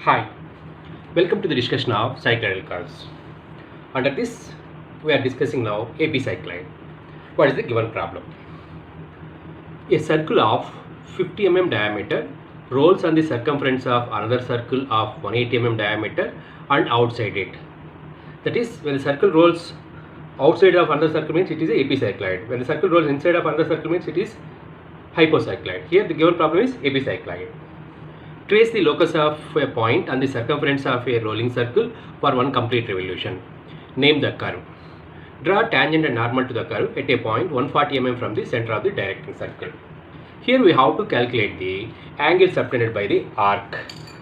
Hi, welcome to the discussion of cycloidal curves. Under this, we are discussing now AP cycloid. What is the given problem? A circle of 50 mm diameter rolls on the circumference of another circle of 180 mm diameter and outside it. That is, when the circle rolls outside of another circle means it is a AP cycloid. When the circle rolls inside of another circle means it is hypocycloid. Here the given problem is AP cycloid. Trace the locus of a point on the circumference of a rolling circle for one complete revolution. Name the curve. Draw tangent and normal to the curve at a point 140 mm from the center of the directing circle. Here we have to calculate the angle subtended by the arc.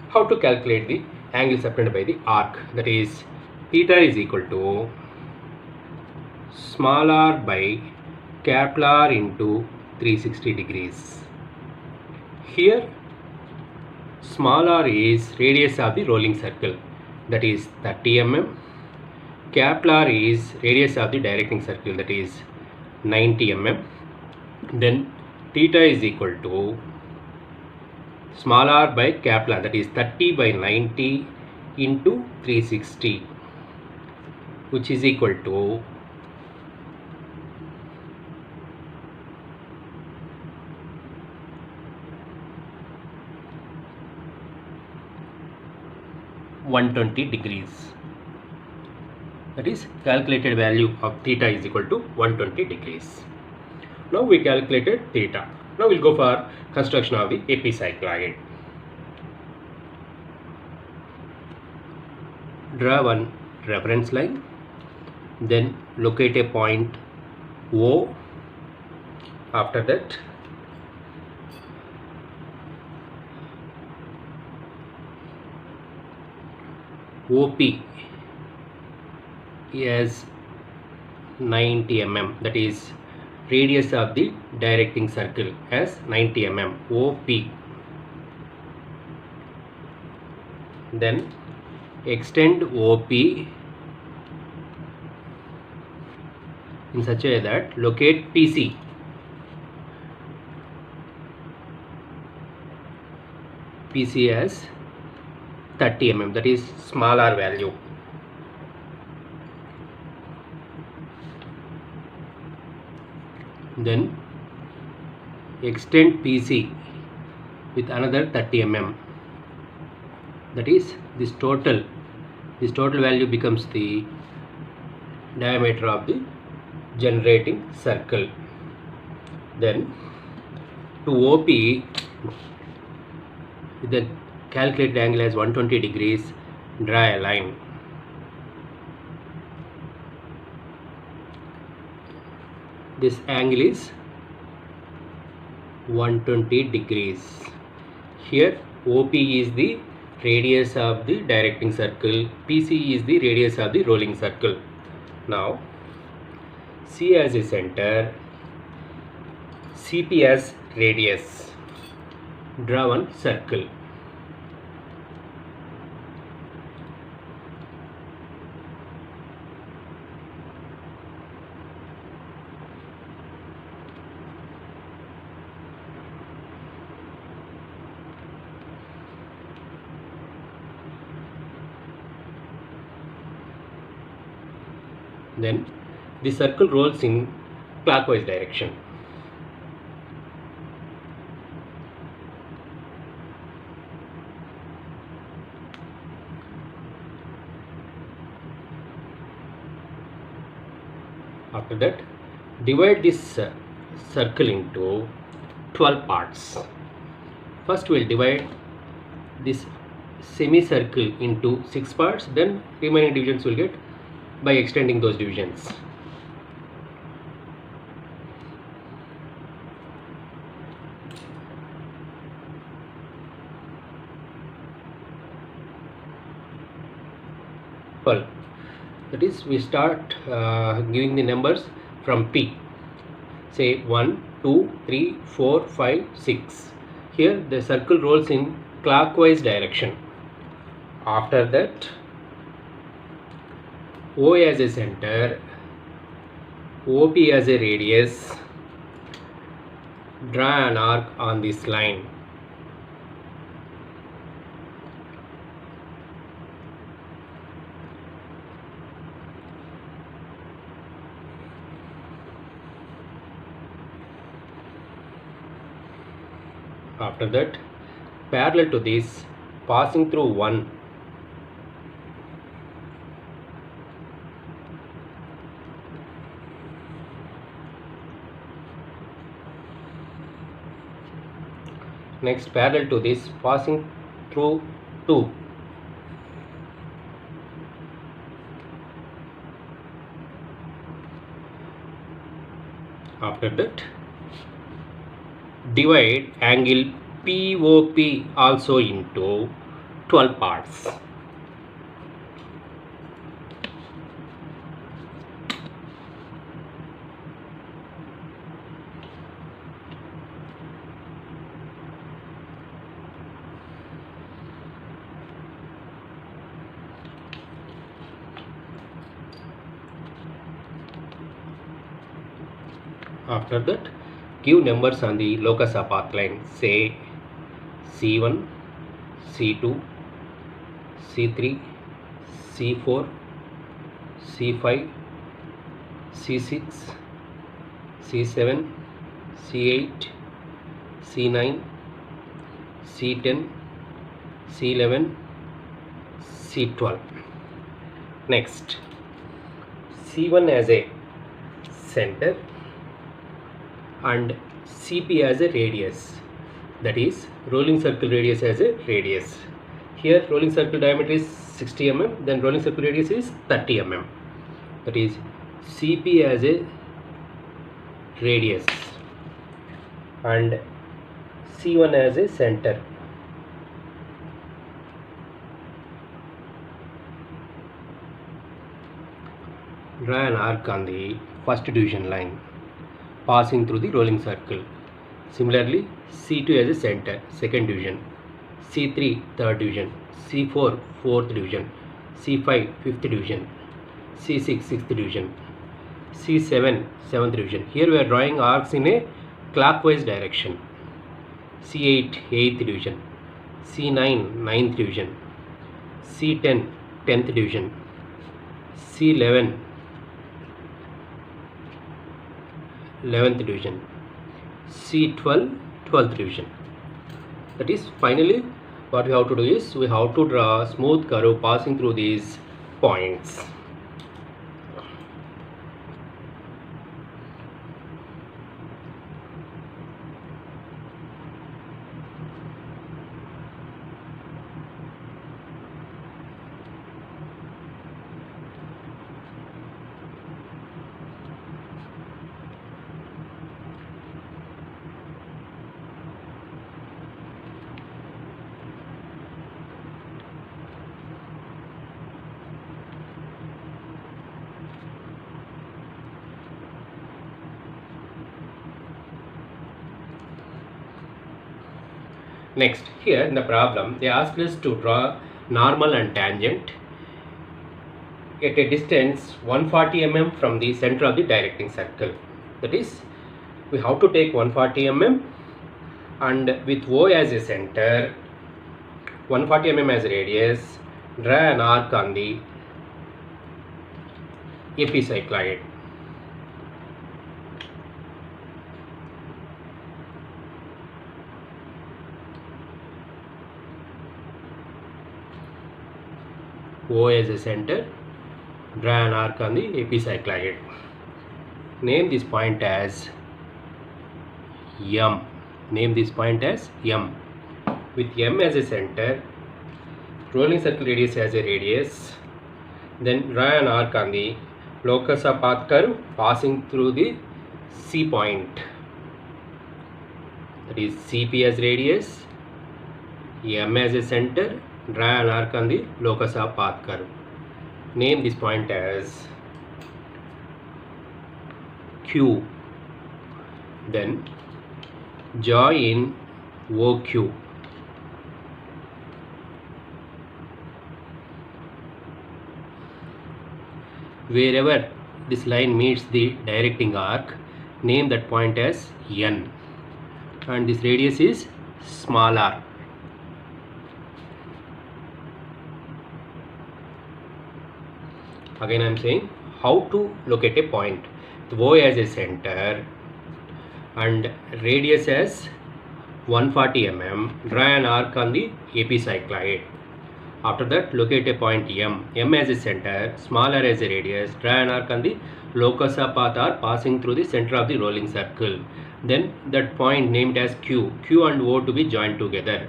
How to calculate the angle subtended by the arc? That is, theta is equal to small r by capital R into 360 degrees. Here small r is radius of the rolling circle, that is 30 mm. Capital R is radius of the directing circle, that is 90 mm. Then theta is equal to small r by capital R, that is 30 by 90 into 360, which is equal to 120 degrees. That is, calculated value of theta is equal to 120 degrees. Now we calculated theta. Now we'll go for construction of the AP cycloid. Draw one reference line, then locate a point O. After that, OP is 90 mm, that is radius of the directing circle as 90 mm, OP. Then extend OP in such a way that locate PC. PC as 30 mm, that is small r value. Then extend PC with another 30 mm, that is this total value becomes the diameter of the generating circle. Then to OP, with the calculated angle as 120 degrees, draw a line. This angle is 120 degrees. Here OP is the radius of the directing circle, PC is the radius of the rolling circle. Now C as a center, CP as radius. Draw one circle. Then the circle rolls in clockwise direction. After that, divide this circle into 12 parts. First we will divide this semicircle into 6 parts, then remaining divisions will get by extending those divisions. Well, that is, we start giving the numbers from P. Say 1, 2, 3, 4, 5, 6. Here the circle rolls in clockwise direction. After that, O as a center, OP as a radius, draw an arc on this line. After that, parallel to this, passing through 1. Next, parallel to this, passing through 2. After that, divide angle POP also into 12 parts. After that, give numbers on the locus of path line, say C1, C2, C3, C4, C5, C6, C7, C8, C9, C10, C11, C12. Next, C1 as a center and CP as a radius, that is rolling circle radius as a radius. Here rolling circle diameter is 60 mm, then rolling circle radius is 30 mm, that is CP as a radius and C1 as a center. Draw an arc on the first division line passing through the rolling circle. Similarly, C2 as a center, second division, C3 third division, C4 fourth division, C5 fifth division, C6 sixth division, C7 seventh division. Here we are drawing arcs in a clockwise direction. C8 eighth division, C9 ninth division, C10 10th division, C11 11th division, C12 12th division. That is, finally what we have to do is we have to draw a smooth curve passing through these points. Next, here in the problem, they asked us to draw normal and tangent at a distance 140 mm from the center of the directing circle. That is, we have to take 140 mm and with O as a center, 140 mm as radius, draw an arc on the epicycloid. O as a center, draw an arc on the epicycloid. Name this point as M. Name this point as M. With M as a center, rolling circle radius as a radius, then draw an arc on the locus of path curve passing through the C point. That is CP as radius, M as a center, draw an arc on the locus of path curve. Name this point as Q. Then join OQ. Wherever this line meets the directing arc, name that point as N, and this radius is small r. Again I am saying how to locate a point. O as a center and radius as 140 mm, draw an arc on the epicycloid. After that, locate a point M as a center, smaller as a radius, draw an arc on the locus of path or passing through the center of the rolling circle. Then that point named as Q and O to be joined together.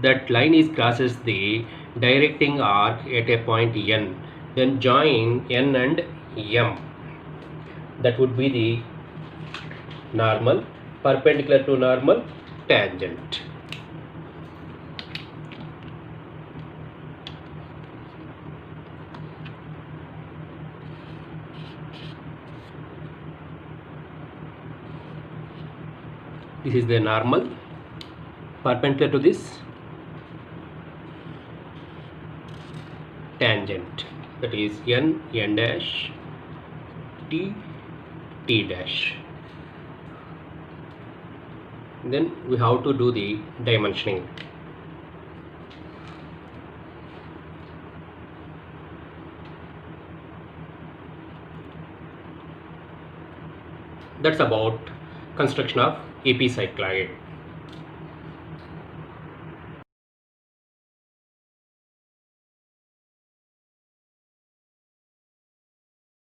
That line is crosses the directing arc at a point N. Then join N and M. That would be the normal, perpendicular to normal, tangent. This is the normal, perpendicular to this, tangent, that is N dash, T dash. Then we have to do the dimensioning. That's about construction of epicycloid.